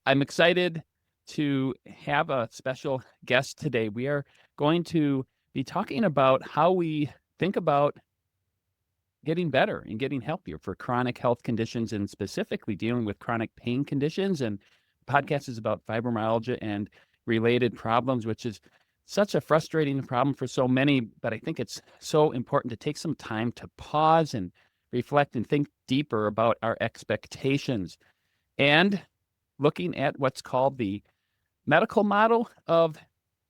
I'm excited to have a special guest today. We are going to be talking about how we think about getting better and getting healthier for chronic health conditions and specifically dealing with chronic pain conditions. And the podcast is about fibromyalgia and related problems, which is such a frustrating problem for so many. But I think it's so important to take some time to pause and reflect and think deeper about our expectations and looking at what's called the medical model of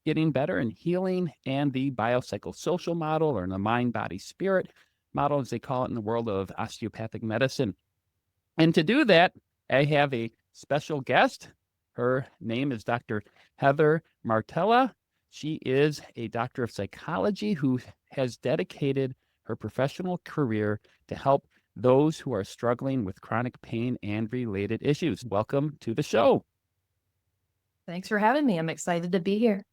getting better and healing and the biopsychosocial model, or the mind, body, spirit model, as they call it in the world of osteopathic medicine. And to do that, I have a special guest. Her name is Dr. Heather Martarella. She is a doctor of psychology who has dedicated her professional career to help those who are struggling with chronic pain and related issues. Welcome to the show. Thanks for having me. I'm excited to be here.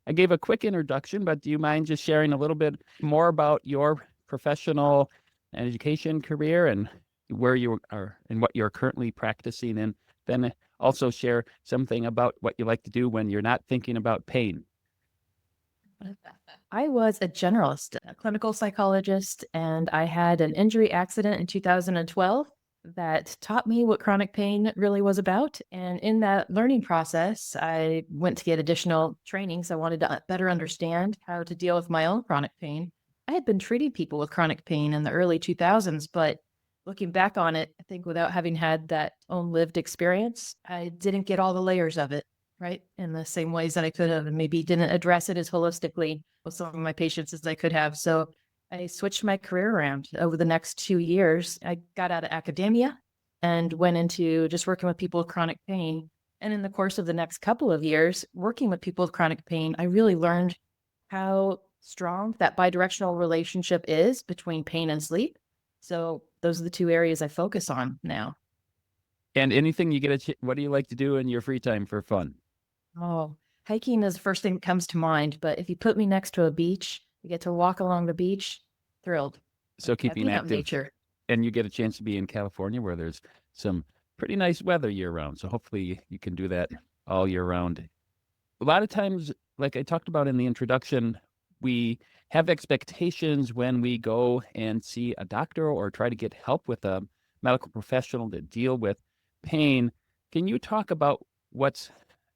I gave a quick introduction, but do you mind just sharing a little bit more about your professional and education career and where you are and what you're currently practicing, and then also share something about what you like to do when you're not thinking about pain? I was a generalist, a clinical psychologist, and I had an injury accident in 2012 that taught me what chronic pain really was about. And in that learning process, I went to get additional trainings. I wanted to better understand how to deal with my own chronic pain. I had been treating people with chronic pain in the early 2000s, but looking back on it, I think without having had that own lived experience, I didn't get all the layers of it, right? In the same ways that I could have, and maybe didn't address it as holistically with some of my patients as I could have. So I switched my career around over the next 2 years. I got out of academia and went into just working with people with chronic pain. And in the course of the next couple of years, working with people with chronic pain, I really learned how strong that bidirectional relationship is between pain and sleep. So those are the two areas I focus on now. And anything you get what do you like to do in your free time for fun? Oh, hiking is the first thing that comes to mind. But if you put me next to a beach, you get to walk along the beach, thrilled. So keeping Being out in active, nature. and you get a chance to be in California where there's some pretty nice weather year round. So hopefully you can do that all year round. A lot of times, like I talked about in the introduction, we have expectations when we go and see a doctor or try to get help with a medical professional to deal with pain. Can you talk about what's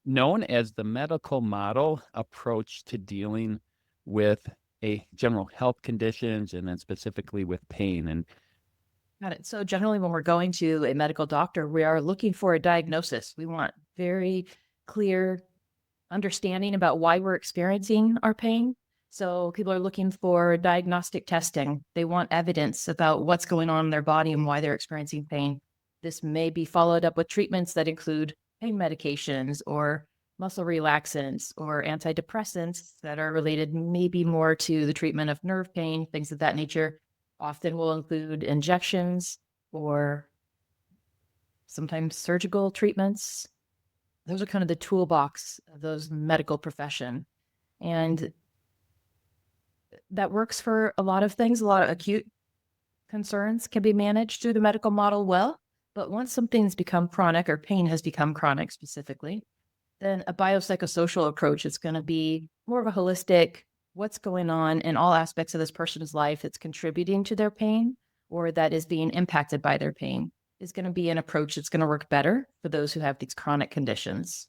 known as the medical model approach to dealing with a general health conditions and then specifically with pain? And Got it. So generally, when we're going to a medical doctor, we are looking for a diagnosis. We want very clear understanding about why we're experiencing our pain. So people are looking for diagnostic testing. They want evidence about what's going on in their body and why they're experiencing pain. This may be followed up with treatments that include pain medications or muscle relaxants or antidepressants that are related maybe more to the treatment of nerve pain, things of that nature. Often will include injections or sometimes surgical treatments. Those are kind of the toolbox of those medical profession. And that works for a lot of things. A lot of acute concerns can be managed through the medical model well. But once something's become chronic, or pain has become chronic specifically, then a biopsychosocial approach is going to be more of a holistic, what's going on in all aspects of this person's life that's contributing to their pain or that is being impacted by their pain is going to be an approach that's going to work better for those who have these chronic conditions.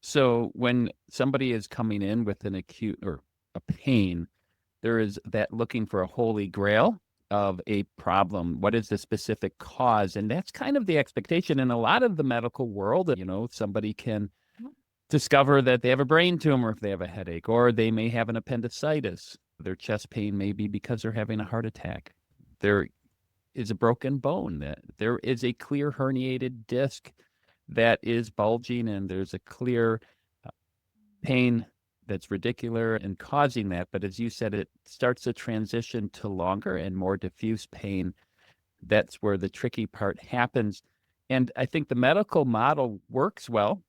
so when somebody is coming in with an acute or a pain, there is that looking for a holy grail of a problem. What is the specific cause? And that's kind of the expectation in a lot of the medical world. Somebody can discover that they have a brain tumor if they have a headache, or they may have an appendicitis. Their chest pain may be because they're having a heart attack. There is a broken bone, that there is a clear herniated disc that is bulging, and there's a clear pain that's radicular and causing that. But as you said, it starts to transition to longer and more diffuse pain. That's where the tricky part happens. And I think the medical model works well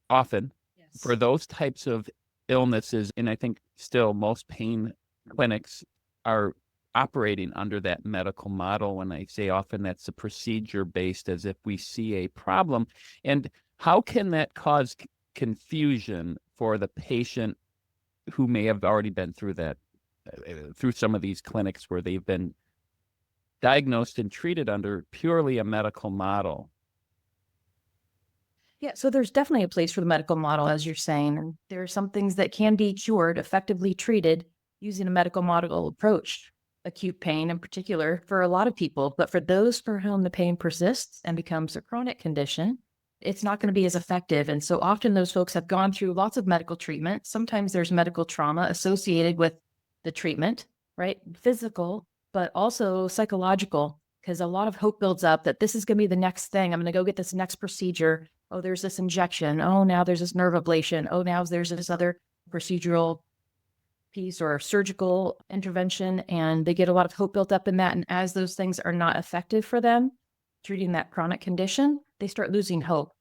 often for Yes. those types of illnesses. And I think still most pain clinics are operating under that medical model. When I say often, that's a procedure-based, as if we see a problem. And how can that cause confusion for the patient who may have already been through that, through some of these clinics where they've been diagnosed and treated under purely a medical model? Yeah, so there's definitely a place for the medical model, as you're saying. And there are some things that can be cured, effectively treated using a medical model approach, acute pain in particular, for a lot of people. But for those for whom the pain persists and becomes a chronic condition, it's not going to be as effective. And so often those folks have gone through lots of medical treatment. Sometimes there's medical trauma associated with the treatment, right? Physical, but also psychological, because a lot of hope builds up that this is going to be the next thing. I'm going to go get this next procedure. Oh, there's this injection. Oh, now there's this nerve ablation. Oh, now there's this other procedural piece or surgical intervention. And they get a lot of hope built up in that. And as those things are not effective for them, treating that chronic condition, they start losing hope.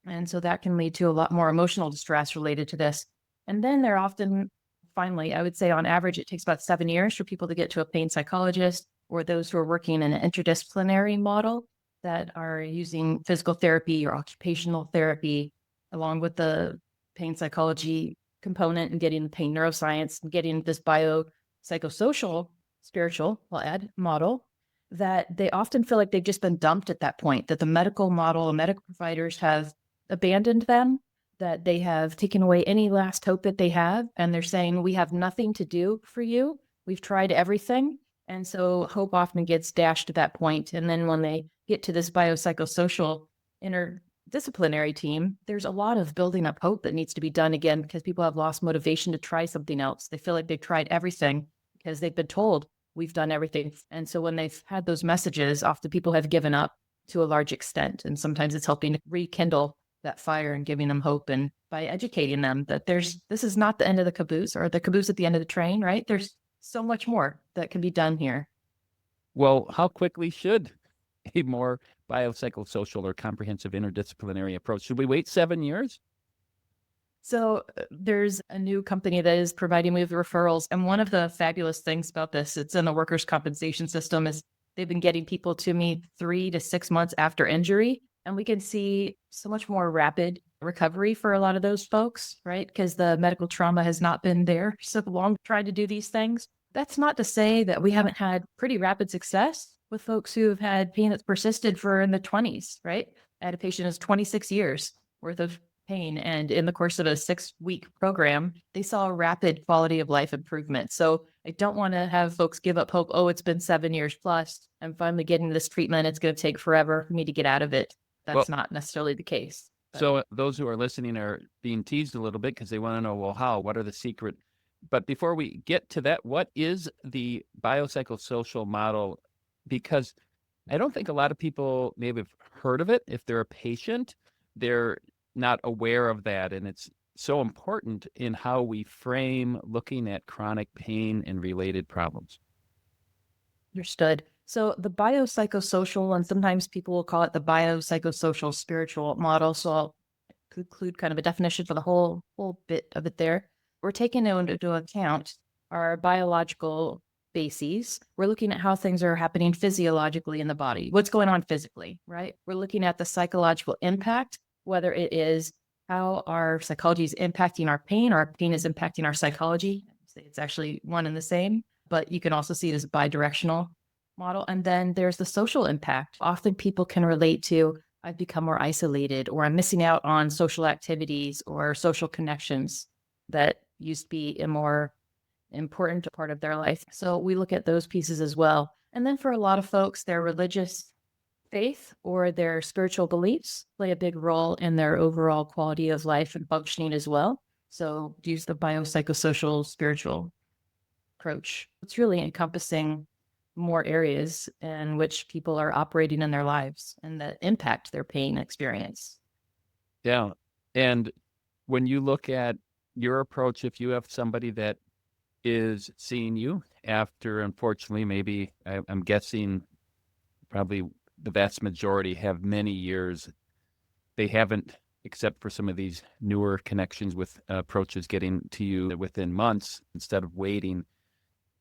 And so that can lead to a lot more emotional distress related to this. And then they're often, finally, I would say on average, it takes about 7 years for people to get to a pain psychologist, or those who are working in an interdisciplinary model that are using physical therapy or occupational therapy, along with the pain psychology component and getting the pain neuroscience and getting this biopsychosocial, spiritual, I'll add, model, that they often feel like they've just been dumped at that point, that the medical model, medical providers have abandoned them, that they have taken away any last hope that they have. And they're saying, we have nothing to do for you. We've tried everything. And so hope often gets dashed at that point. And then when they get to this biopsychosocial interdisciplinary team, there's a lot of building up hope that needs to be done again, because people have lost motivation to try something else. They feel like they've tried everything because they've been told we've done everything. And so when they've had those messages, often people have given up to a large extent. And sometimes it's helping to rekindle that fire and giving them hope, and by educating them that this is not the end of the caboose, or the caboose at the end of the train, right? There's so much more that can be done here. Well, how quickly should a more biopsychosocial or comprehensive interdisciplinary approach? Should we wait 7 years? So there's a new company that is providing me with referrals. And one of the fabulous things about this, it's in the workers' compensation system, is they've been getting people to me 3 to 6 months after injury. And we can see so much more rapid recovery for a lot of those folks, right? Because the medical trauma has not been there so long trying to do these things. That's not to say that we haven't had pretty rapid success with folks who have had pain that's persisted for in the 20s, right? I had a patient who's 26 years worth of pain. And in the course of a 6-week program, they saw a rapid quality of life improvement. So I don't want to have folks give up hope. Oh, it's been 7 years plus. I'm finally getting this treatment. It's going to take forever for me to get out of it. Well, That's not necessarily the case. so those who are listening are being teased a little bit because they want to know, well, how? What are the secret? But before we get to that, what is the biopsychosocial model? Because I don't think a lot of people maybe have heard of it. If they're a patient, they're not aware of that. And it's so important in how we frame looking at chronic pain and related problems. Understood. So the biopsychosocial, and sometimes people will call it the biopsychosocial spiritual model. So I'll conclude kind of a definition for the whole bit of it there. We're taking into account our biological bases. We're looking at how things are happening physiologically in the body, what's going on physically, right? We're looking at the psychological impact, whether it is how our psychology is impacting our pain, or our pain is impacting our psychology. It's actually one and the same, but you can also see it as a bidirectional model. And then there's the social impact. Often people can relate to, I've become more isolated, or I'm missing out on social activities or social connections that used to be a more important part of their life. So we look at those pieces as well. And then for a lot of folks, their religious faith or their spiritual beliefs play a big role in their overall quality of life and functioning as well. So use the biopsychosocial spiritual approach. It's really encompassing more areas in which people are operating in their lives and that impact their pain experience. Yeah. And when you look at your approach, if you have somebody that is seeing you after, unfortunately, maybe I'm guessing probably the vast majority have many years, they haven't, except for some of these newer connections with approaches, getting to you within months instead of waiting.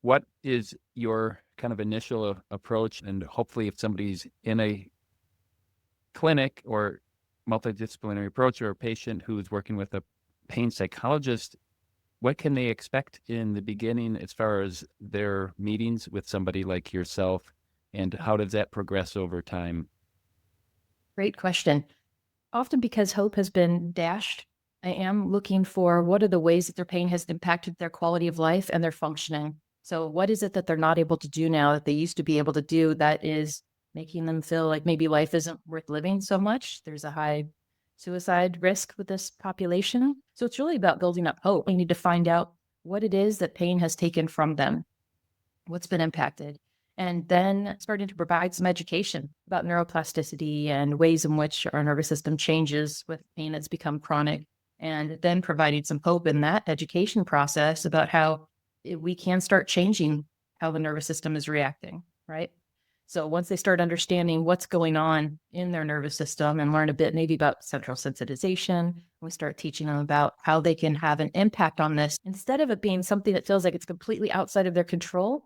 what is your kind of initial approach? And hopefully if somebody's in a clinic or multidisciplinary approach or a patient who's working with a pain psychologist, what can they expect in the beginning as far as their meetings with somebody like yourself? And how does that progress over time? Great question. Often because hope has been dashed, I am looking for what are the ways that their pain has impacted their quality of life and their functioning. So, what is it that they're not able to do now that they used to be able to do that is making them feel like maybe life isn't worth living so much? There's a high suicide risk with this population. So, it's really about building up hope. We need to find out what it is that pain has taken from them, what's been impacted, and then starting to provide some education about neuroplasticity and ways in which our nervous system changes with pain that's become chronic, and then providing some hope in that education process about how we can start changing how the nervous system is reacting, right? So once they start understanding what's going on in their nervous system and learn a bit maybe about central sensitization, we start teaching them about how they can have an impact on this instead of it being something that feels like it's completely outside of their control.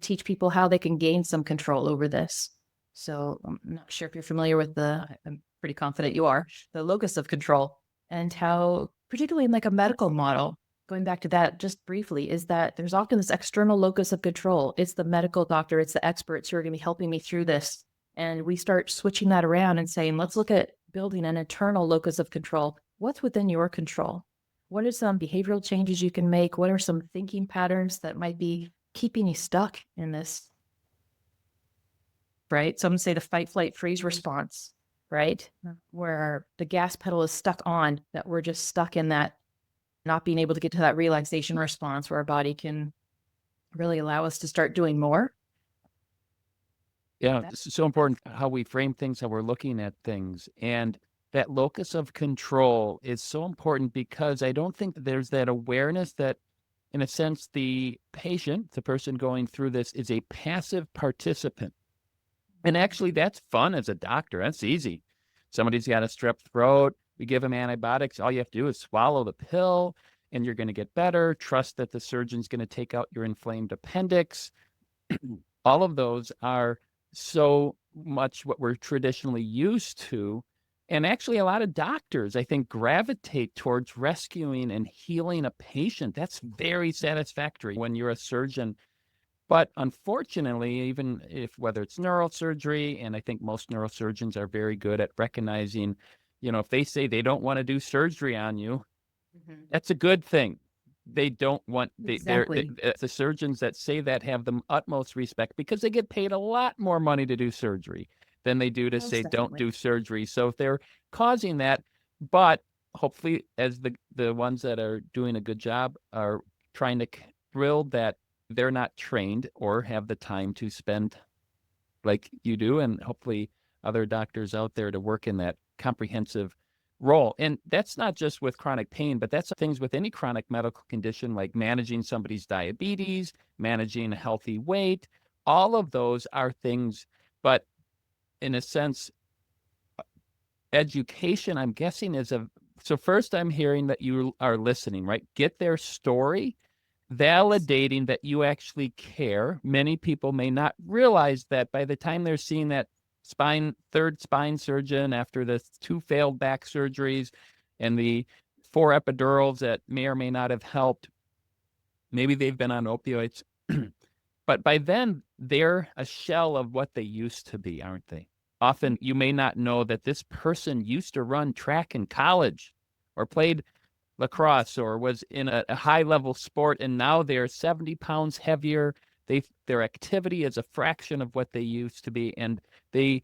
Teach people how they can gain some control over this. So I'm not sure if you're familiar with I'm pretty confident you are, the locus of control, and how, particularly in like a medical model, going back to that just briefly, is that there's often this external locus of control. It's the medical doctor, it's the experts who are going to be helping me through this. And we start switching that around and saying, let's look at building an internal locus of control. What's within your control? What are some behavioral changes you can make? What are some thinking patterns that might be keeping you stuck in this, right? So I'm gonna say the fight, flight, freeze response, right? Where the gas pedal is stuck on, that we're just stuck in that, not being able to get to that relaxation response where our body can really allow us to start doing more. Yeah, this is so important how we frame things, how we're looking at things. And that locus of control is so important because I don't think there's that awareness that, in a sense, the patient, the person going through this, is a passive participant. And actually, that's fun as a doctor. That's easy. Somebody's got a strep throat. We give them antibiotics. All you have to do is swallow the pill, and you're going to get better. Trust that the surgeon's going to take out your inflamed appendix. All of those are so much what we're traditionally used to. And actually, a lot of doctors, I think, gravitate towards rescuing and healing a patient. That's very satisfactory when you're a surgeon. But unfortunately, even if whether it's neurosurgery, and I think most neurosurgeons are very good at recognizing, if they say they don't want to do surgery on you, that's a good thing. They don't want Exactly. the surgeons that say that have the utmost respect because they get paid a lot more money to do surgery than they do to Most say don't definitely. do surgery. So if they're causing that, but hopefully as the ones that are doing a good job are trying to thrill that they're not trained or have the time to spend like you do, and hopefully other doctors out there to work in that comprehensive role. And that's not just with chronic pain, but that's things with any chronic medical condition, like managing somebody's diabetes, managing a healthy weight. All of those are things, but in a sense, education, I'm guessing, so first I'm hearing that you are listening, right? Get their story, validating that you actually care. Many people may not realize that by the time they're seeing that third spine surgeon after the 2 failed back surgeries and the 4 epidurals that may or may not have helped, maybe they've been on opioids. But by then, they're a shell of what they used to be, aren't they? Often you may not know that this person used to run track in college or played lacrosse or was in a high level sport, and now they're 70 pounds heavier. Their activity is a fraction of what they used to be, and they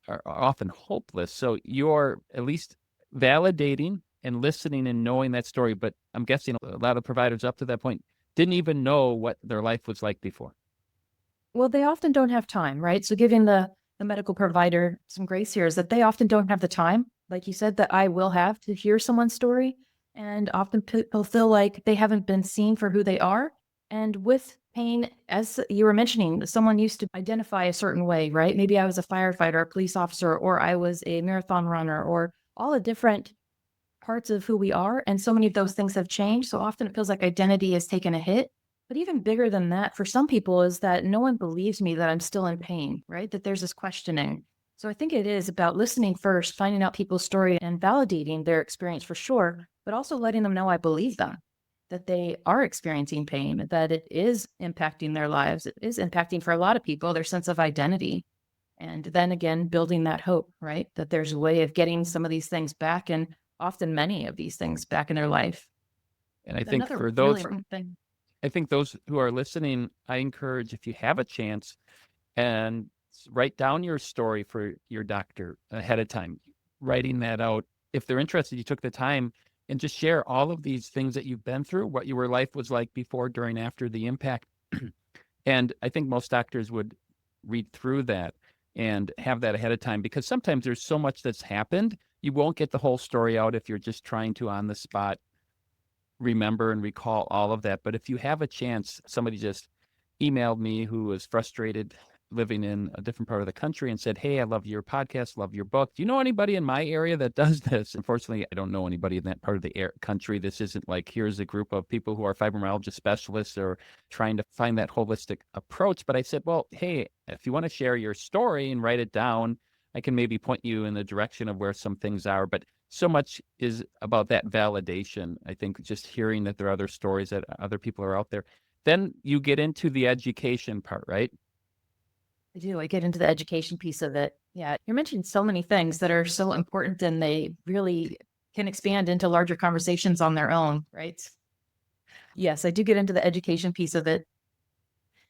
are often hopeless. So you're at least validating and listening and knowing that story. But I'm guessing a lot of providers up to that point didn't even know what their life was like before. Well, they often don't have time, right? So giving the medical provider some grace here is that they often don't have the time, like you said, that I will have to hear someone's story. And often people feel like they haven't been seen for who they are. And with pain, as you were mentioning, someone used to identify a certain way, right? Maybe I was a firefighter, a police officer, or I was a marathon runner, or all the different parts of who we are. And so many of those things have changed. So often it feels like identity has taken a hit. But even bigger than that, for some people, is that no one believes me that I'm still in pain, right? That there's this questioning. So I think it is about listening first, finding out people's story and validating their experience for sure, but also letting them know I believe them, that they are experiencing pain, that it is impacting their lives. It is impacting for a lot of people their sense of identity. And then again, building that hope, right? That there's a way of getting some of these things back, and often many of these things back in their life. And I think Another for really those, important thing. I think those who are listening, I encourage, if you have a chance, and write down your story for your doctor ahead of time, writing that out. If they're interested, you took the time and just share all of these things that you've been through, what your life was like before, during, after the impact. And I think most doctors would read through that and have that ahead of time, because sometimes there's so much that's happened. You won't get the whole story out if you're just trying to on the spot remember and recall all of that. But if you have a chance, somebody just emailed me who was frustrated living in a different part of the country and said, "Hey, I love your podcast, love your book. Do you know anybody in my area that does this?" Unfortunately, I don't know anybody in that part of the country. This isn't like, here's a group of people who are fibromyalgia specialists or trying to find that holistic approach. But I said, well, hey, if you want to share your story and write it down, I can maybe point you in the direction of where some things are. But so much is about that validation. I think just hearing that there are other stories, that other people are out there. Then you get into the education part, right? I do. I get into the education piece of it. Yeah. You're mentioning so many things that are so important, and they really can expand into larger conversations on their own, right? Yes, I do get into the education piece of it.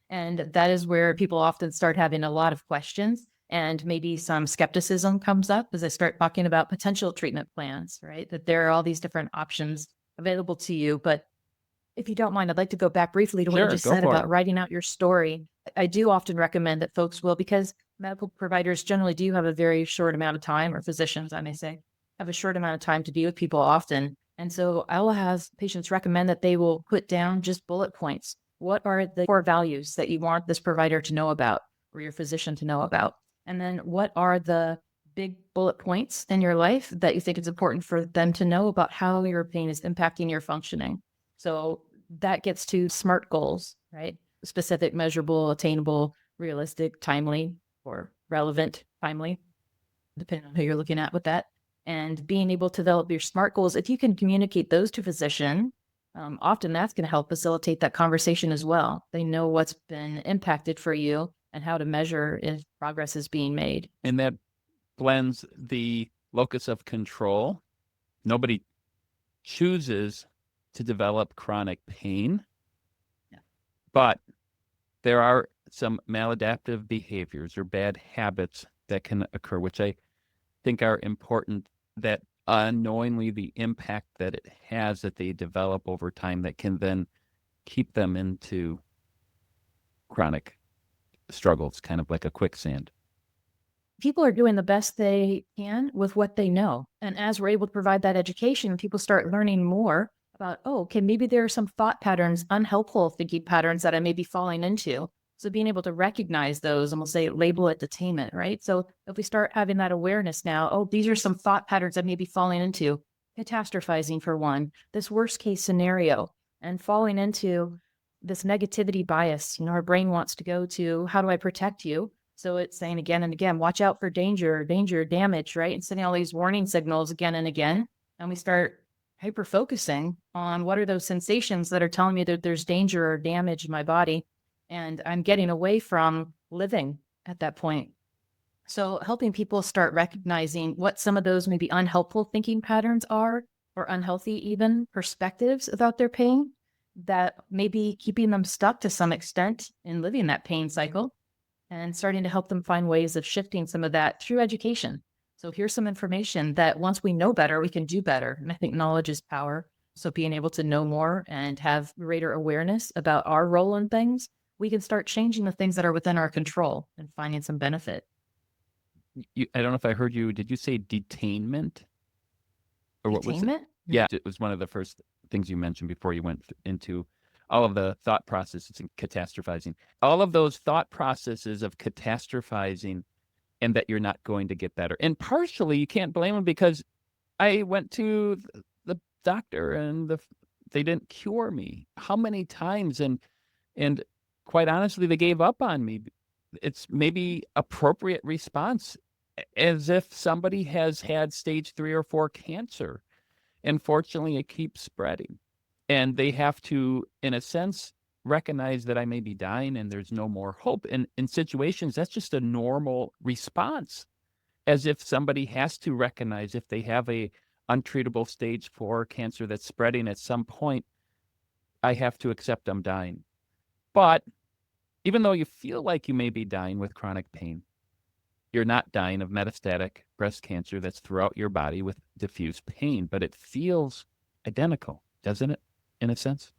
And that is where people often start having a lot of questions, and maybe some skepticism comes up as I start talking about potential treatment plans, right? That there are all these different options available to you. But if you don't mind, I'd like to go back briefly to what you Sure, just go said for it. about writing out your story. I do often recommend that folks will, because medical providers generally do have a very short amount of time, or physicians, I may say, have a short amount of time to be with people often. And so I will have patients recommend that they will put down just bullet points. What are the core values that you want this provider to know about, or your physician to know about? And then what are the big bullet points in your life that you think it's important for them to know about how your pain is impacting your functioning? So that gets to SMART goals, right? Specific, measurable, attainable, realistic, timely, or relevant, timely, depending on who you're looking at with that. And being able to develop your SMART goals, if you can communicate those to physician, often that's going to help facilitate that conversation as well. They know what's been impacted for you and how to measure if progress is being made. And that blends the locus of control. Nobody chooses to develop chronic pain, Yeah. but there are some maladaptive behaviors or bad habits that can occur, which I think are important, that unknowingly the impact that it has, that they develop over time, that can then keep them into chronic struggles, kind of like a quicksand. People are doing the best they can with what they know. And as we're able to provide that education, people start learning more about, oh, okay, maybe there are some thought patterns, unhelpful thinking patterns that I may be falling into. So being able to recognize those, and we'll say label it attainment, right? So if we start having that awareness now, oh, these are some thought patterns I may be falling into, catastrophizing for one, this worst case scenario, and falling into this negativity bias. Our brain wants to go to, how do I protect you? So it's saying again and again, watch out for danger, danger, damage, right? And sending all these warning signals again and again. And we start hyper focusing on what are those sensations that are telling me that there's danger or damage in my body. And I'm getting away from living at that point. So helping people start recognizing what some of those maybe unhelpful thinking patterns are, or unhealthy even perspectives about their pain, that may be keeping them stuck to some extent in living that pain cycle, and starting to help them find ways of shifting some of that through education. So here's some information that once we know better, we can do better. And I think knowledge is power. So being able to know more and have greater awareness about our role in things, we can start changing the things that are within our control and finding some benefit. I don't know if I heard you. Did you say detainment? Or what was it? Attainment? Yeah, it was one of the first things you mentioned before you went into all of the thought processes and catastrophizing. All of those thought processes of catastrophizing, and that you're not going to get better. And partially, you can't blame them, because I went to the doctor and they didn't cure me. How many times? And And quite honestly, they gave up on me. It's maybe appropriate response, as if somebody has had stage 3 or 4 cancer. And fortunately, it keeps spreading. And they have to, in a sense, recognize that I may be dying and there's no more hope. And in situations, that's just a normal response, as if somebody has to recognize if they have a untreatable stage 4 cancer that's spreading at some point, I have to accept I'm dying. But even though you feel like you may be dying with chronic pain, you're not dying of metastatic breast cancer that's throughout your body with diffuse pain, but it feels identical, doesn't it, in a sense?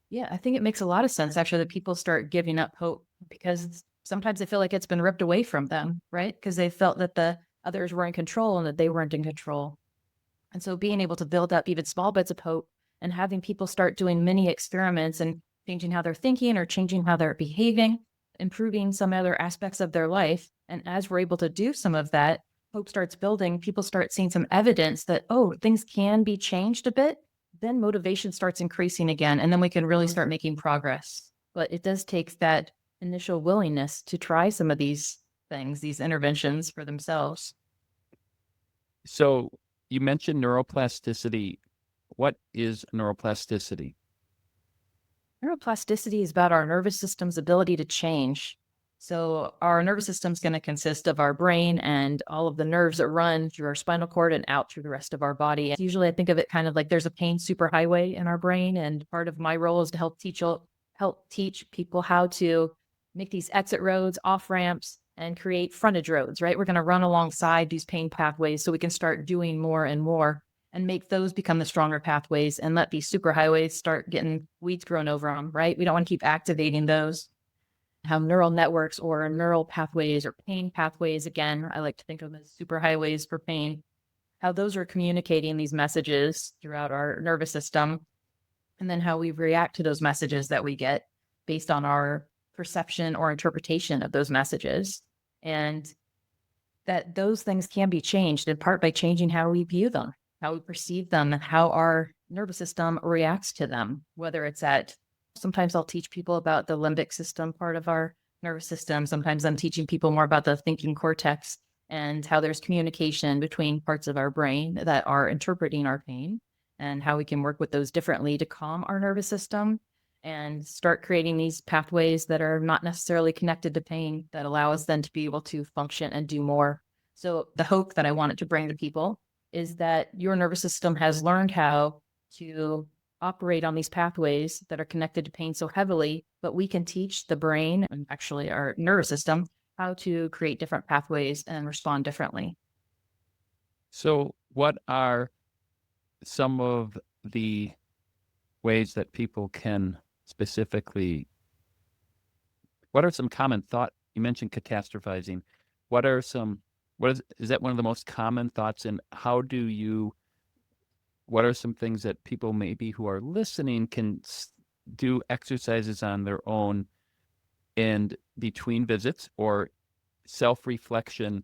Yeah, I think it makes a lot of sense actually that people start giving up hope because sometimes they feel like it's been ripped away from them, right? Because they felt that the others were in control and that they weren't in control. And so being able to build up even small bits of hope and having people start doing mini experiments and changing how they're thinking or changing how they're behaving, improving some other aspects of their life. And as we're able to do some of that, hope starts building, people start seeing some evidence that, oh, things can be changed a bit. Then motivation starts increasing again. And then we can really start making progress. But it does take that initial willingness to try some of these things, these interventions for themselves. So you mentioned neuroplasticity. What is neuroplasticity? Neuroplasticity is about our nervous system's ability to change. So, our nervous system is going to consist of our brain and all of the nerves that run through our spinal cord and out through the rest of our body. Usually, I think of it kind of like there's a pain superhighway in our brain, and part of my role is to help teach people how to make these exit roads, off ramps, and create frontage roads. Right, we're going to run alongside these pain pathways so we can start doing more and more and make those become the stronger pathways and let these superhighways start getting weeds grown over them, right? We don't want to keep activating those. Have neural networks or neural pathways or pain pathways. Again, I like to think of them as superhighways for pain, how those are communicating these messages throughout our nervous system, and then how we react to those messages that we get based on our perception or interpretation of those messages. And that those things can be changed in part by changing how we view them, how we perceive them, and how our nervous system reacts to them, whether it's at sometimes I'll teach people about the limbic system part of our nervous system. Sometimes I'm teaching people more about the thinking cortex and how there's communication between parts of our brain that are interpreting our pain and how we can work with those differently to calm our nervous system and start creating these pathways that are not necessarily connected to pain that allow us then to be able to function and do more. So the hope that I wanted to bring to people is that your nervous system has learned how to operate on these pathways that are connected to pain so heavily, but we can teach the brain and actually our nervous system how to create different pathways and respond differently. So, what are some of the ways that people can specifically, what are some common thought? You mentioned catastrophizing. What are some, is that one of the most common thoughts? And how do you, what are some things that people maybe who are listening can do exercises on their own and between visits or self-reflection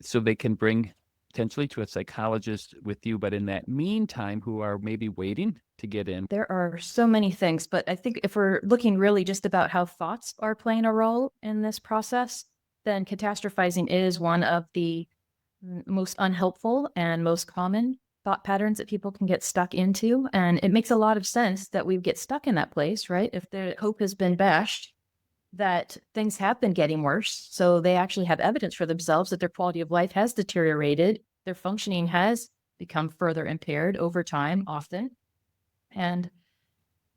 so they can bring potentially to a psychologist with you, but in that meantime, who are maybe waiting to get in? There are so many things, but I think if we're looking really just about how thoughts are playing a role in this process, then catastrophizing is one of the most unhelpful and most common thought patterns that people can get stuck into. And it makes a lot of sense that we get stuck in that place, right? If the hope has been bashed, that things have been getting worse. So they actually have evidence for themselves that their quality of life has deteriorated. Their functioning has become further impaired over time, often. And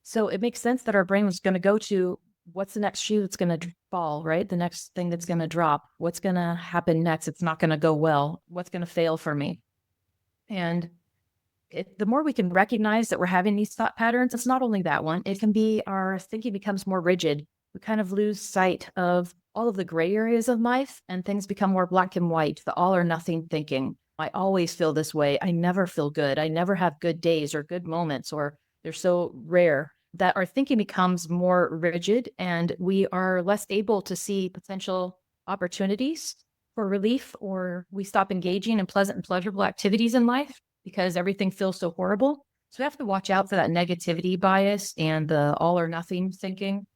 so it makes sense that our brain was going to go to what's the next shoe that's going to fall, right? The next thing that's going to drop. What's going to happen next? It's not going to go well. What's going to fail for me? And the more we can recognize that we're having these thought patterns, it's not only that one, it can be our thinking becomes more rigid. We kind of lose sight of all of the gray areas of life and things become more black and white, the all or nothing thinking. I always feel this way. I never feel good. I never have good days or good moments, or they're so rare that our thinking becomes more rigid and we are less able to see potential opportunities for relief, or we stop engaging in pleasant and pleasurable activities in life because everything feels so horrible. So we have to watch out for that negativity bias and the all or nothing thinking.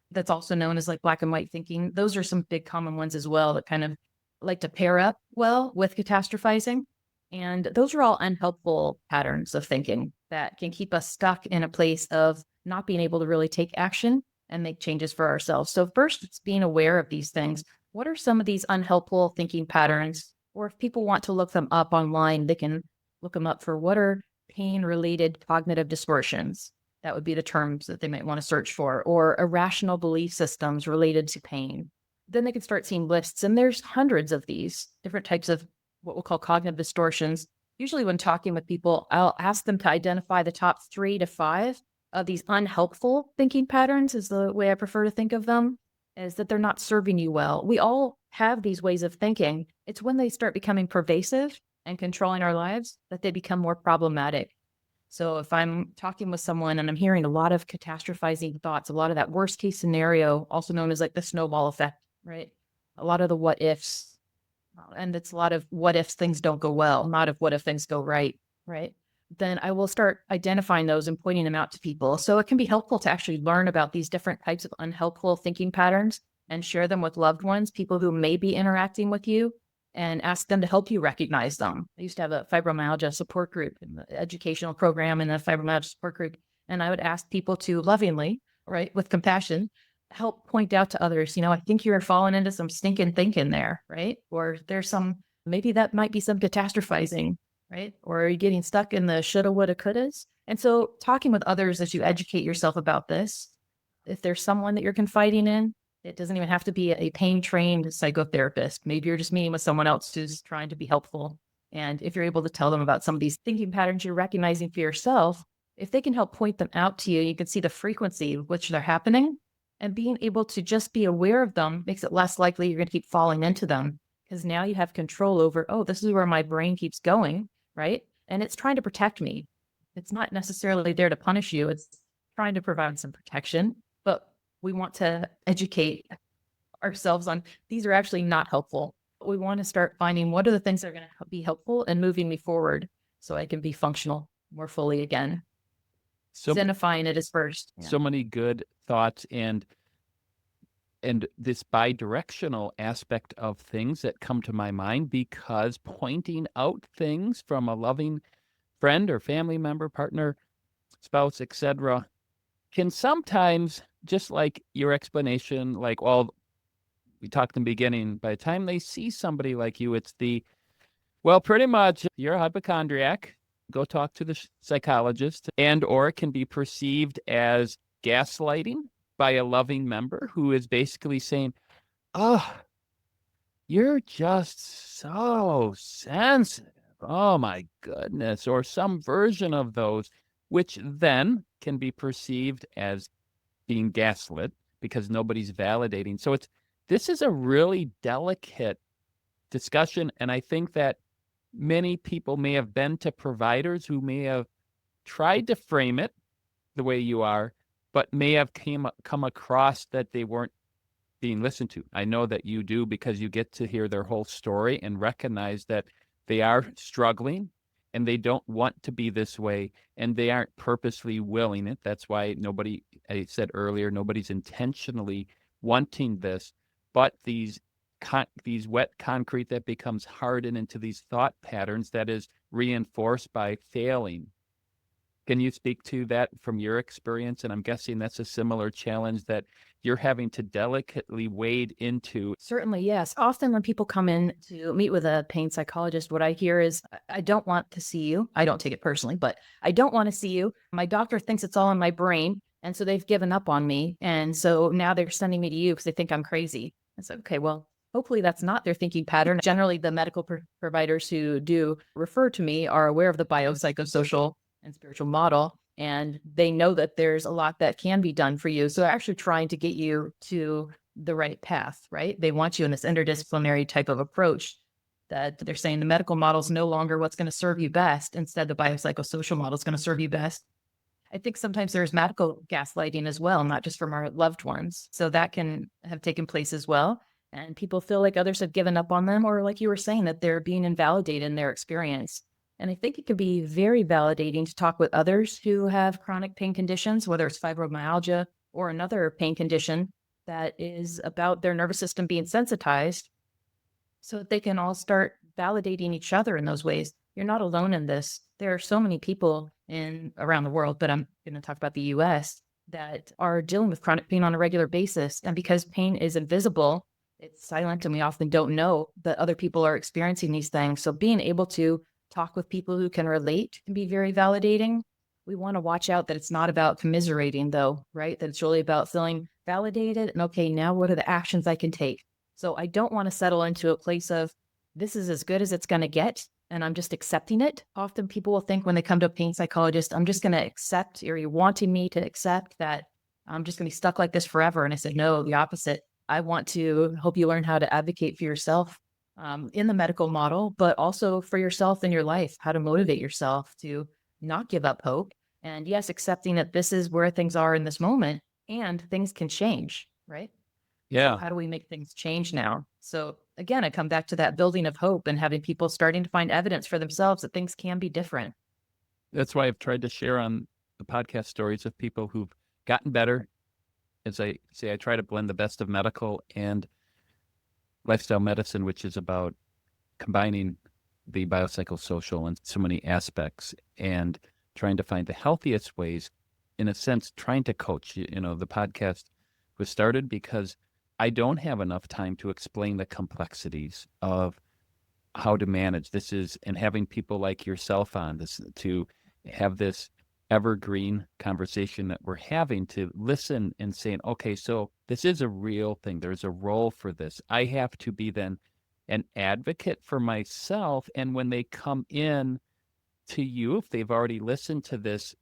That's also known as like black and white thinking. Those are some big common ones as well that kind of like to pair up well with catastrophizing. And those are all unhelpful patterns of thinking that can keep us stuck in a place of not being able to really take action and make changes for ourselves. So, first, it's being aware of these things. What are some of these unhelpful thinking patterns? Or if people want to look them up online, they can look them up for what are pain related cognitive distortions. That would be the terms that they might want to search for, or irrational belief systems related to pain. Then they can start seeing lists, and there's hundreds of these different types of what we'll call cognitive distortions. Usually, when talking with people, I'll ask them to identify the top 3 to 5 of these unhelpful thinking patterns, is the way I prefer to think of them, is that they're not serving you well. We all have these ways of thinking. It's when they start becoming pervasive and controlling our lives that they become more problematic. So if I'm talking with someone and I'm hearing a lot of catastrophizing thoughts, a lot of that worst case scenario, also known as like the snowball effect, right? A lot of the what ifs, and it's a lot of what if things don't go well, not of what if things go right, right? Then I will start identifying those and pointing them out to people. So it can be helpful to actually learn about these different types of unhelpful thinking patterns and share them with loved ones, people who may be interacting with you, and ask them to help you recognize them. I used to have a fibromyalgia support group in the educational program in the fibromyalgia support group. And I would ask people to lovingly, right, with compassion, help point out to others, I think you're falling into some stinking thinking there, right? Or there's maybe that might be some catastrophizing, right? Or are you getting stuck in the shoulda, woulda, couldas? And so talking with others as you educate yourself about this, if there's someone that you're confiding in, it doesn't even have to be a pain-trained psychotherapist. Maybe you're just meeting with someone else who's trying to be helpful. And if you're able to tell them about some of these thinking patterns you're recognizing for yourself, if they can help point them out to you, you can see the frequency with which they're happening. And being able to just be aware of them makes it less likely you're going to keep falling into them, because now you have control over, oh, this is where my brain keeps going, right? And it's trying to protect me. It's not necessarily there to punish you. It's trying to provide some protection. But we want to educate ourselves on these are actually not helpful. We want to start finding what are the things that are going to be helpful and moving me forward so I can be functional more fully again. So Zenifying it is first. so many good thoughts and this bidirectional aspect of things that come to my mind, because pointing out things from a loving friend or family member, partner, spouse, etc., can sometimes, just like your explanation, like, well, we talked in the beginning, by the time they see somebody like you, it's well, pretty much you're a hypochondriac. Go talk to the psychologist. And or it can be perceived as gaslighting by a loving member who is basically saying, oh, you're just so sensitive. Oh my goodness. Or some version of those, which then can be perceived as being gaslit because nobody's validating. So this is a really delicate discussion. And I think that many people may have been to providers who may have tried to frame it the way you are, but may have come across that they weren't being listened to. I know that you do, because you get to hear their whole story and recognize that they are struggling and they don't want to be this way and they aren't purposely willing it. That's why I said earlier, nobody's intentionally wanting this, but these wet concrete that becomes hardened into these thought patterns that is reinforced by failing. Can you speak to that from your experience? And I'm guessing that's a similar challenge that you're having to delicately wade into. Certainly, yes. Often when people come in to meet with a pain psychologist, what I hear is, I don't want to see you. I don't take it personally, but I don't want to see you. My doctor thinks it's all in my brain. And so they've given up on me. And so now they're sending me to you because they think I'm crazy. I said, okay, well, hopefully that's not their thinking pattern. Generally, the medical providers who do refer to me are aware of the biopsychosocial and spiritual model, and they know that there's a lot that can be done for you. So they're actually trying to get you to the right path, right? They want you in this interdisciplinary type of approach, that they're saying the medical model is no longer what's going to serve you best. Instead, the biopsychosocial model is going to serve you best. I think sometimes there's medical gaslighting as well, not just from our loved ones. So that can have taken place as well. And people feel like others have given up on them, or like you were saying, that they're being invalidated in their experience. And I think it can be very validating to talk with others who have chronic pain conditions, whether it's fibromyalgia or another pain condition that is about their nervous system being sensitized, so that they can all start validating each other in those ways. You're not alone in this. There are so many people in around the world, but I'm going to talk about the US that are dealing with chronic pain on a regular basis. And because pain is invisible, it's silent, and we often don't know that other people are experiencing these things. So being able to talk with people who can relate can be very validating. We want to watch out that it's not about commiserating, though, right? That it's really about feeling validated and okay, now what are the actions I can take? So I don't want to settle into a place of this is as good as it's going to get and I'm just accepting it. Often people will think when they come to a pain psychologist, I'm just going to accept, or you're wanting me to accept that I'm just going to be stuck like this forever. And I said, no, the opposite. I want to help you learn how to advocate for yourself in the medical model, but also for yourself in your life, how to motivate yourself to not give up hope. And yes, accepting that this is where things are in this moment and things can change, right? So Yeah. how do we make things change now? So again, I come back to that building of hope and having people starting to find evidence for themselves that things can be different. That's why I've tried to share on the podcast stories of people who've gotten better. As I say, I try to blend the best of medical and lifestyle medicine, which is about combining the biopsychosocial and so many aspects and trying to find the healthiest ways, in a sense, trying to coach. The podcast was started because I don't have enough time to explain the complexities of how to manage and having people like yourself on this to have this evergreen conversation that we're having, to listen and saying, okay, so this is a real thing. There's a role for this. I have to be then an advocate for myself. And when they come in to you, if they've already listened to this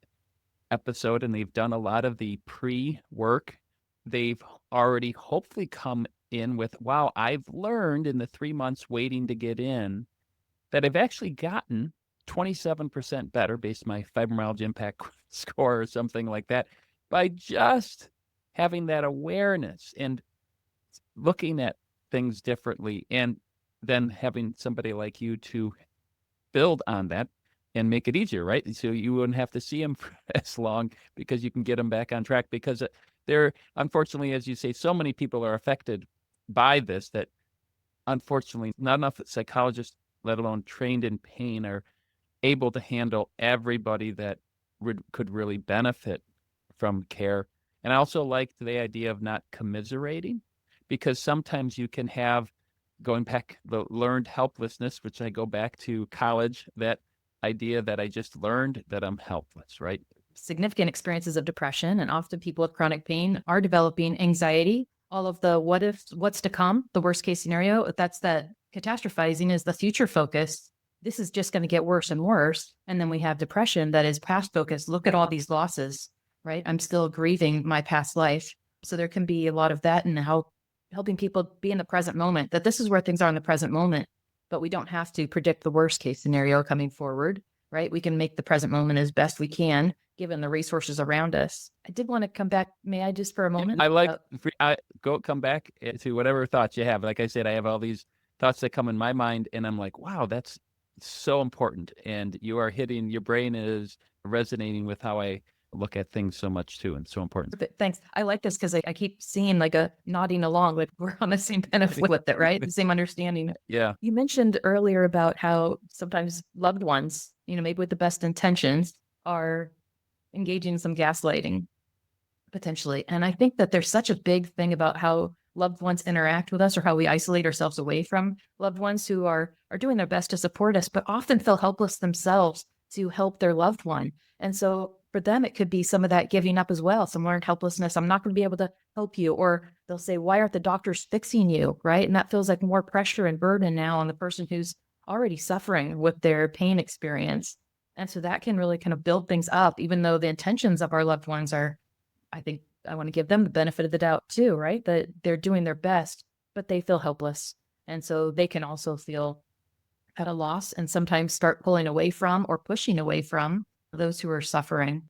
episode and they've done a lot of the pre-work, they've already hopefully come in with, wow, I've learned in the 3 months waiting to get in that I've actually gotten 27% better based on my fibromyalgia impact score or something like that by just having that awareness and looking at things differently, and then having somebody like you to build on that and make it easier, right? So you wouldn't have to see them for as long because you can get them back on track, because there, unfortunately, as you say, so many people are affected by this that unfortunately not enough psychologists, let alone trained in pain, are able to handle everybody that could really benefit from care. And I also like the idea of not commiserating, because sometimes you can have, going back, the learned helplessness, which I go back to college, that idea that I just learned that I'm helpless, right? Significant experiences of depression, and often people with chronic pain are developing anxiety. All of the what if, what's to come, the worst case scenario, that's that catastrophizing is the future focus. This is just going to get worse and worse. And then we have depression that is past focus. Look at all these losses, right? I'm still grieving my past life. So there can be a lot of that, and helping people be in the present moment, that this is where things are in the present moment, but we don't have to predict the worst case scenario coming forward, right? We can make the present moment as best we can, given the resources around us. I did want to come back. May I just for a moment? I like, come back to whatever thoughts you have. Like I said, I have all these thoughts that come in my mind, and I'm like, wow, that's so important. And your brain is resonating with how I look at things so much too, and so important. Perfect. Thanks. I like this because I keep seeing like a nodding along, like we're on the same kind of with it, right? The same understanding. Yeah. You mentioned earlier about how sometimes loved ones, maybe with the best intentions, are engaging in some gaslighting potentially. And I think that there's such a big thing about how loved ones interact with us, or how we isolate ourselves away from loved ones who are doing their best to support us, but often feel helpless themselves to help their loved one. And so for them, it could be some of that giving up as well, some learned helplessness. I'm not going to be able to help you. Or they'll say, why aren't the doctors fixing you? Right. And that feels like more pressure and burden now on the person who's already suffering with their pain experience. And so that can really kind of build things up, even though the intentions of our loved ones are, I think I want to give them the benefit of the doubt too, right? That they're doing their best, but they feel helpless. And so they can also feel at a loss, and sometimes start pulling away from or pushing away from those who are suffering.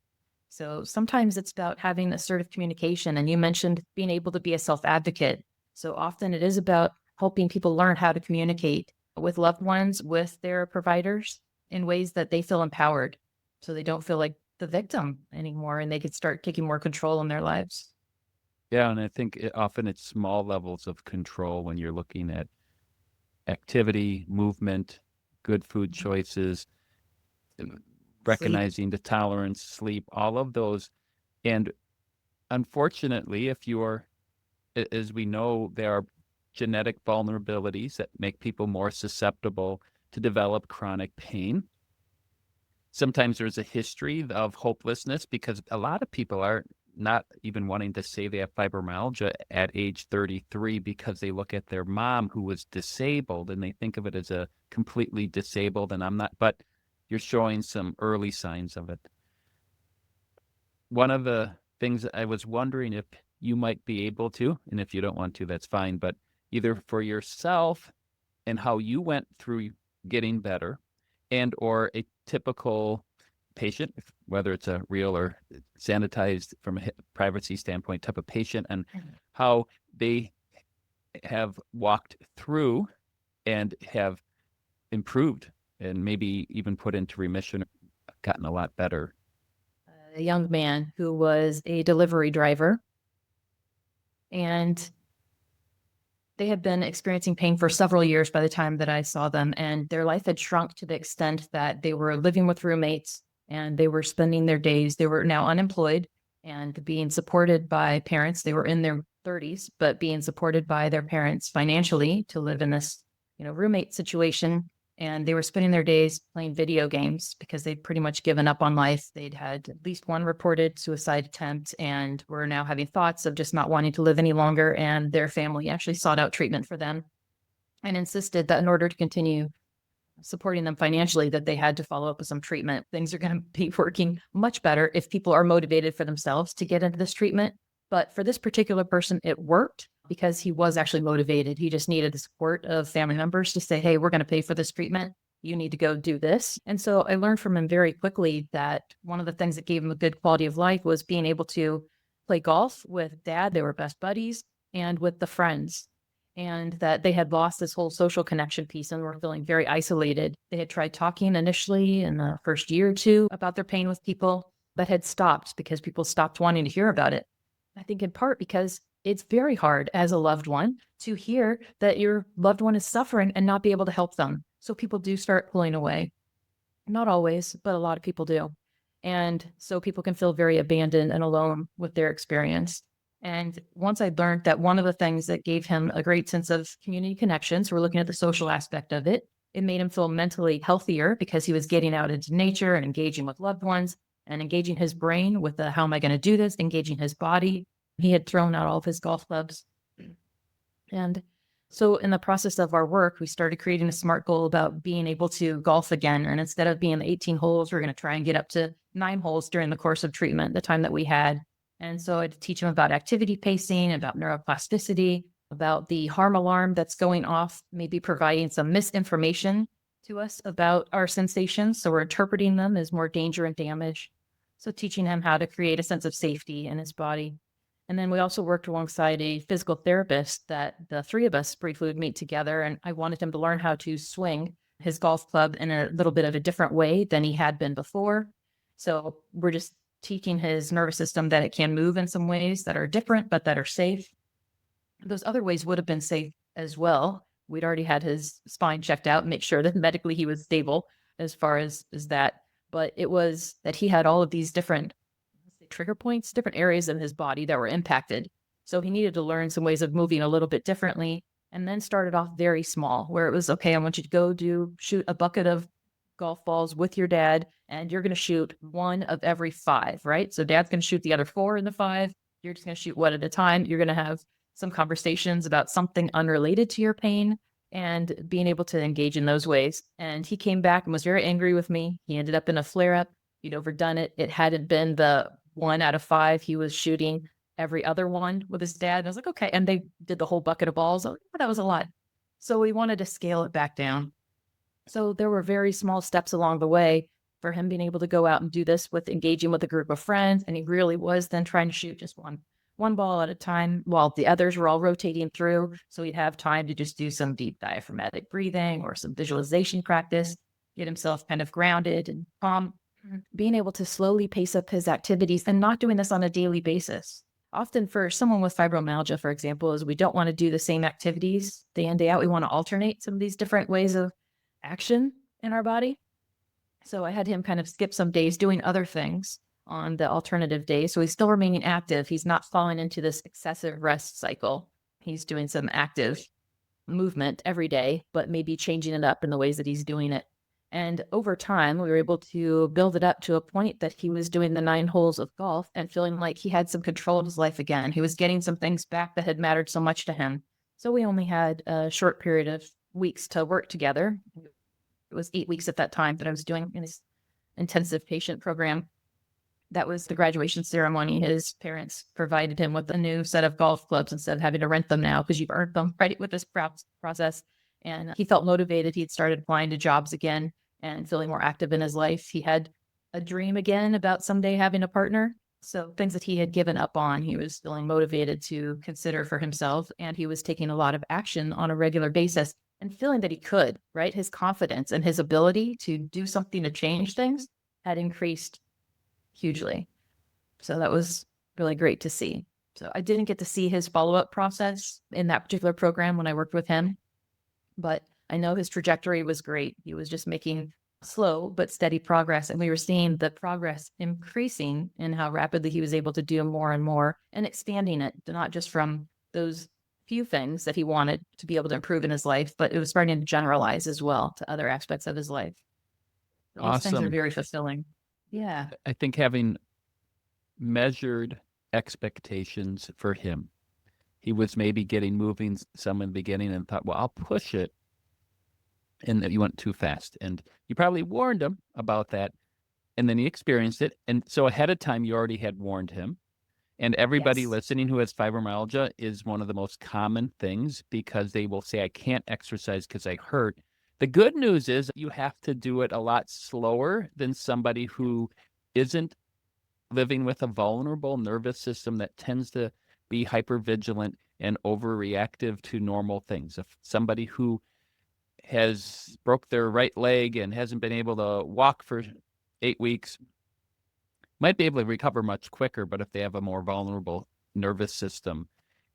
So sometimes it's about having assertive communication. And you mentioned being able to be a self-advocate. So often it is about helping people learn how to communicate with loved ones, with their providers, in ways that they feel empowered. So they don't feel like the victim anymore, and they could start taking more control in their lives. Yeah, and I think often it's small levels of control when you're looking at activity, movement, good food Mhm. choices, Sleep. recognizing the tolerance, sleep, all of those. And unfortunately, if you're, as we know, there are genetic vulnerabilities that make people more susceptible to develop chronic pain. Sometimes there's a history of hopelessness because a lot of people are not even wanting to say they have fibromyalgia at age 33 because they look at their mom who was disabled and they think of it as a completely disabled, and I'm not, but you're showing some early signs of it. One of the things I was wondering if you might be able to, and if you don't want to, that's fine, but either for yourself and how you went through getting better, and or a typical patient, whether it's a real or sanitized from a privacy standpoint type of patient, and Mhm. how they have walked through and have improved and maybe even put into remission, gotten a lot better. A young man who was a delivery driver, and they had been experiencing pain for several years by the time that I saw them, and their life had shrunk to the extent that they were living with roommates and they were spending their days. They were now unemployed and being supported by parents. They were in their 30s, but being supported by their parents financially to live in this, roommate situation. And they were spending their days playing video games because they'd pretty much given up on life. They'd had at least one reported suicide attempt and were now having thoughts of just not wanting to live any longer. And their family actually sought out treatment for them and insisted that in order to continue supporting them financially, that they had to follow up with some treatment. Things are going to be working much better if people are motivated for themselves to get into this treatment. But for this particular person, it worked because he was actually motivated. He just needed the support of family members to say, hey, we're going to pay for this treatment. You need to go do this. And so I learned from him very quickly that one of the things that gave him a good quality of life was being able to play golf with dad. They were best buddies, and with the friends, and that they had lost this whole social connection piece and were feeling very isolated. They had tried talking initially in the first year or two about their pain with people, but had stopped because people stopped wanting to hear about it. I think in part because it's very hard as a loved one to hear that your loved one is suffering and not be able to help them. So people do start pulling away. Not always, but a lot of people do. And so people can feel very abandoned and alone with their experience. And once I learned that one of the things that gave him a great sense of community connection, so we're looking at the social aspect of it, it made him feel mentally healthier because he was getting out into nature and engaging with loved ones and engaging his brain with the how am I going to do this, engaging his body. He had thrown out all of his golf clubs. And so in the process of our work, we started creating a SMART goal about being able to golf again. And instead of being 18 holes, we're going to try and get up to 9 holes during the course of treatment, the time that we had. And so I'd teach him about activity pacing, about neuroplasticity, about the harm alarm that's going off, maybe providing some misinformation to us about our sensations. So we're interpreting them as more danger and damage. So teaching him how to create a sense of safety in his body. And then we also worked alongside a physical therapist that the three of us briefly would meet together. And I wanted him to learn how to swing his golf club in a little bit of a different way than he had been before. So we're just teaching his nervous system that it can move in some ways that are different, but that are safe. Those other ways would have been safe as well. We'd already had his spine checked out, make sure that medically he was stable as far as that. But it was that he had all of these different trigger points, different areas in his body that were impacted. So he needed to learn some ways of moving a little bit differently, and then started off very small, where it was, okay, I want you to go shoot a bucket of golf balls with your dad, and you're going to shoot one of every five, right? So dad's going to shoot the other four in the five. You're just going to shoot one at a time. You're going to have some conversations about something unrelated to your pain and being able to engage in those ways. And he came back and was very angry with me. He ended up in a flare up. He'd overdone it. It hadn't been the 1 out of 5. He was shooting every other one with his dad. And I was like, okay. And they did the whole bucket of balls. Oh, that was a lot. So we wanted to scale it back down. So there were very small steps along the way for him being able to go out and do this with engaging with a group of friends. And he really was then trying to shoot just one ball at a time while the others were all rotating through. So he'd have time to just do some deep diaphragmatic breathing or some visualization practice. get himself kind of grounded and calm, being able to slowly pace up his activities and not doing this on a daily basis. Often for someone with fibromyalgia, for example, is we don't want to do the same activities day in, day out. We want to alternate some of these different ways of action in our body. So I had him kind of skip some days doing other things on the alternative days. So he's still remaining active. He's not falling into this excessive rest cycle. He's doing some active movement every day, but maybe changing it up in the ways that he's doing it. And over time, we were able to build it up to a point that he was doing the 9 holes of golf and feeling like he had some control of his life again. He was getting some things back that had mattered so much to him. So we only had a short period of weeks to work together. It was 8 weeks at that time that I was doing in this intensive patient program. That was the graduation ceremony. His parents provided him with a new set of golf clubs instead of having to rent them now because you've earned them right with this process. And he felt motivated. He had started applying to jobs again and feeling more active in his life. He had a dream again about someday having a partner. So things that he had given up on, he was feeling motivated to consider for himself. And he was taking a lot of action on a regular basis and feeling that he could, right? His confidence and his ability to do something to change things had increased hugely. So that was really great to see. So I didn't get to see his follow-up process in that particular program when I worked with him, but I know his trajectory was great. He was just making slow but steady progress. And we were seeing the progress increasing in how rapidly he was able to do more and more and expanding it, not just from those few things that he wanted to be able to improve in his life, but it was starting to generalize as well to other aspects of his life. Those things are Awesome. very fulfilling. Yeah. I think having measured expectations for him, he was maybe getting moving some in the beginning and thought, well, I'll push it. And that you went too fast. And you probably warned him about that. And then he experienced it. And so ahead of time, you already had warned him. And everybody Yes. listening who has fibromyalgia is one of the most common things because they will say, I can't exercise because I hurt. The good news is you have to do it a lot slower than somebody who isn't living with a vulnerable nervous system that tends to be hypervigilant and overreactive to normal things. If somebody who has broke their right leg and hasn't been able to walk for 8 weeks might be able to recover much quicker, but if they have a more vulnerable nervous system.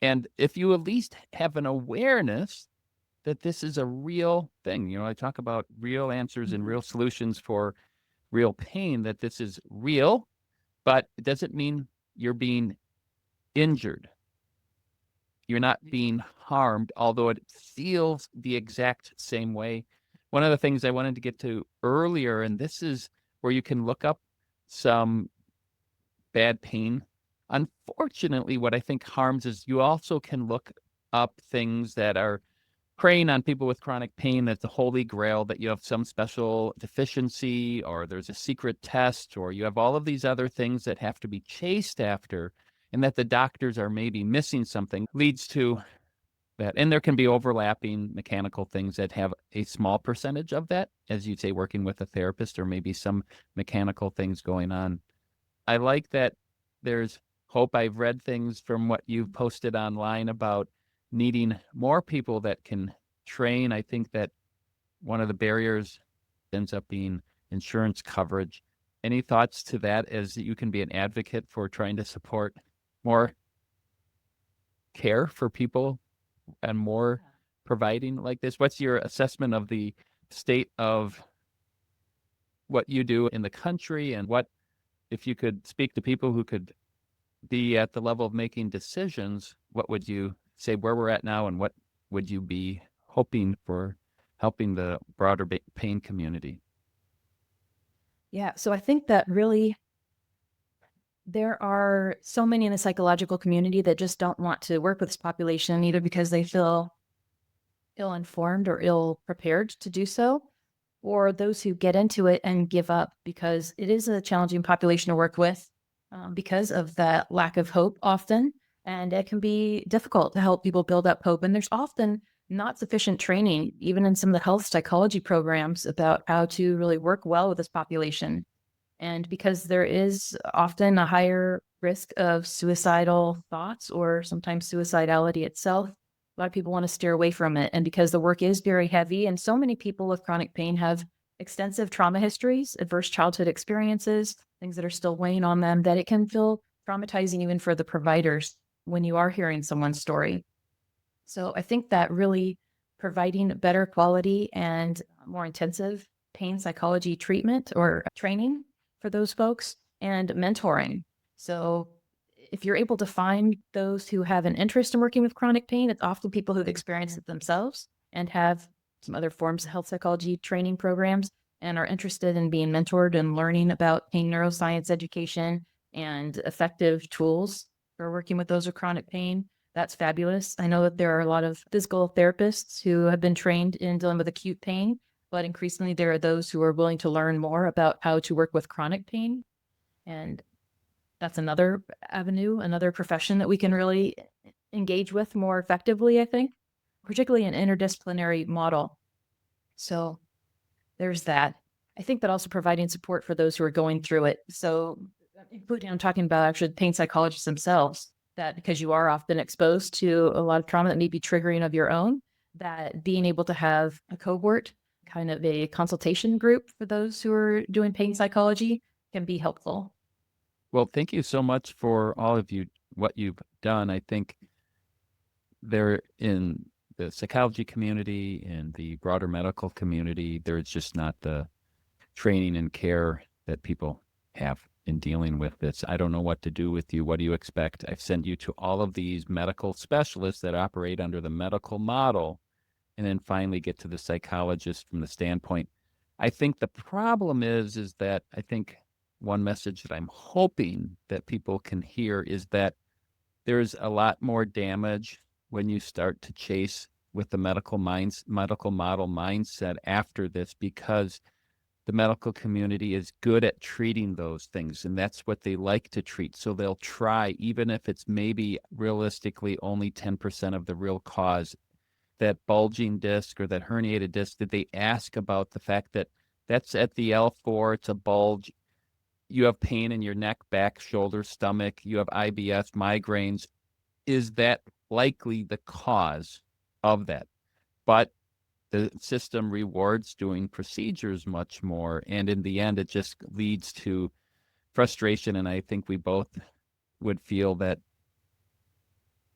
And if you at least have an awareness that this is a real thing, I talk about real answers and real solutions for real pain, that this is real, but it doesn't mean you're being injured. You're not being harmed, although it feels the exact same way. One of the things I wanted to get to earlier, and this is where you can look up some bad pain. Unfortunately, what I think harms is you also can look up things that are preying on people with chronic pain. That's the holy grail, that you have some special deficiency or there's a secret test or you have all of these other things that have to be chased after, and that the doctors are maybe missing something, leads to that. And there can be overlapping mechanical things that have a small percentage of that, as you'd say, working with a therapist, or maybe some mechanical things going on. I like that there's hope. I've read things from what you've posted online about needing more people that can train. I think that one of the barriers ends up being insurance coverage. Any thoughts to that, as you can be an advocate for trying to support more care for people and more providing like this? What's your assessment of the state of what you do in the country, and what, if you could speak to people who could be at the level of making decisions, what would you say where we're at now, and what would you be hoping for helping the broader pain community? Yeah. So I think that really there are so many in the psychological community that just don't want to work with this population, either because they feel ill-informed or ill-prepared to do so, or those who get into it and give up because it is a challenging population to work with, because of that lack of hope often. And it can be difficult to help people build up hope. And there's often not sufficient training, even in some of the health psychology programs, about how to really work well with this population. And because there is often a higher risk of suicidal thoughts or sometimes suicidality itself, a lot of people want to steer away from it. And because the work is very heavy, and so many people with chronic pain have extensive trauma histories, adverse childhood experiences, things that are still weighing on them, that it can feel traumatizing even for the providers when you are hearing someone's story. So I think that really providing better quality and more intensive pain psychology treatment or training for those folks and mentoring. So if you're able to find those who have an interest in working with chronic pain, it's often people who've experienced it themselves and have some other forms of health psychology training programs and are interested in being mentored and learning about pain neuroscience education and effective tools for working with those with chronic pain. That's fabulous. I know that there are a lot of physical therapists who have been trained in dealing with acute pain, but increasingly there are those who are willing to learn more about how to work with chronic pain. And that's another avenue, another profession that we can really engage with more effectively, I think, particularly an interdisciplinary model. So there's that. I think that also providing support for those who are going through it. So including I'm talking about actually pain psychologists themselves, that because you are often exposed to a lot of trauma that may be triggering of your own, that being able to have a cohort, kind of a consultation group for those who are doing pain psychology can be helpful. Well, thank you so much for all of you, what you've done. I think there in the psychology community and the broader medical community, there's just not the training and care that people have in dealing with this. I don't know what to do with you. What do you expect? I've sent you to all of these medical specialists that operate under the medical model, and then finally get to the psychologist from the standpoint. I think the problem is that I think one message that I'm hoping that people can hear is that there's a lot more damage when you start to chase with the medical model mindset after this, because the medical community is good at treating those things, and that's what they like to treat. So they'll try, even if it's maybe realistically only 10% of the real cause, that bulging disc or that herniated disc, that they ask about the fact that that's at the L4, it's a bulge. You have pain in your neck, back, shoulder, stomach, you have IBS, migraines. Is that likely the cause of that? But the system rewards doing procedures much more. And in the end, it just leads to frustration. And I think we both would feel that,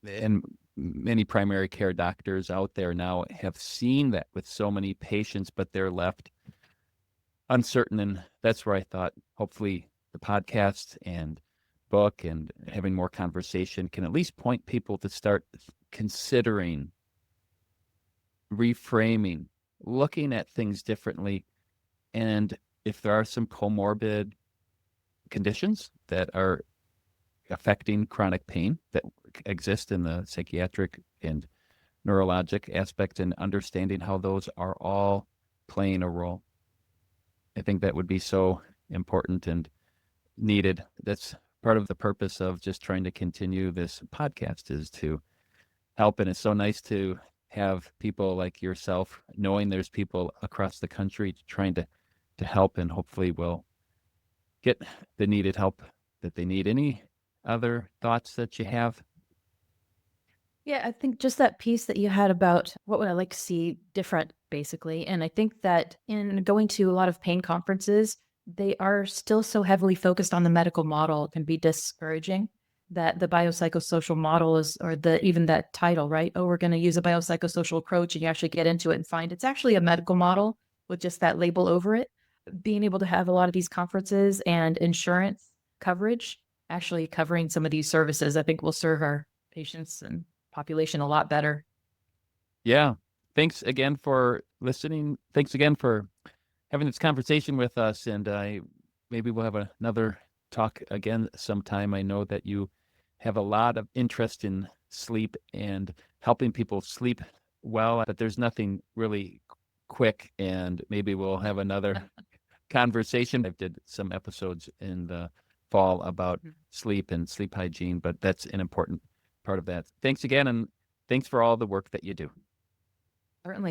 and many primary care doctors out there now have seen that with so many patients, but they're left uncertain. And that's where I thought hopefully the podcast and book and having more conversation can at least point people to start considering reframing, looking at things differently. And if there are some comorbid conditions that are affecting chronic pain that exist in the psychiatric and neurologic aspect, and understanding how those are all playing a role, I think that would be so important and needed. That's part of the purpose of just trying to continue this podcast, is to help. And it's so nice to have people like yourself, knowing there's people across the country trying to help, and hopefully we'll get the needed help that they need. Any other thoughts that you have? Yeah, I think just that piece that you had about what would I like to see different, basically. And I think that in going to a lot of pain conferences, they are still so heavily focused on the medical model, it can be discouraging that the biopsychosocial model is, or the even that title, right? Oh, we're going to use a biopsychosocial approach, and you actually get into it and find it's actually a medical model with just that label over it. Being able to have a lot of these conferences and insurance coverage actually covering some of these services, I think will serve our patients and population a lot better. Yeah. Thanks again for listening. Thanks again for having this conversation with us. And maybe we'll have another talk again sometime. I know that you have a lot of interest in sleep and helping people sleep well, but there's nothing really quick. And maybe we'll have another conversation. I did some episodes in the fall about sleep and sleep hygiene, but that's an important part of that. Thanks again, and thanks for all the work that you do. Certainly.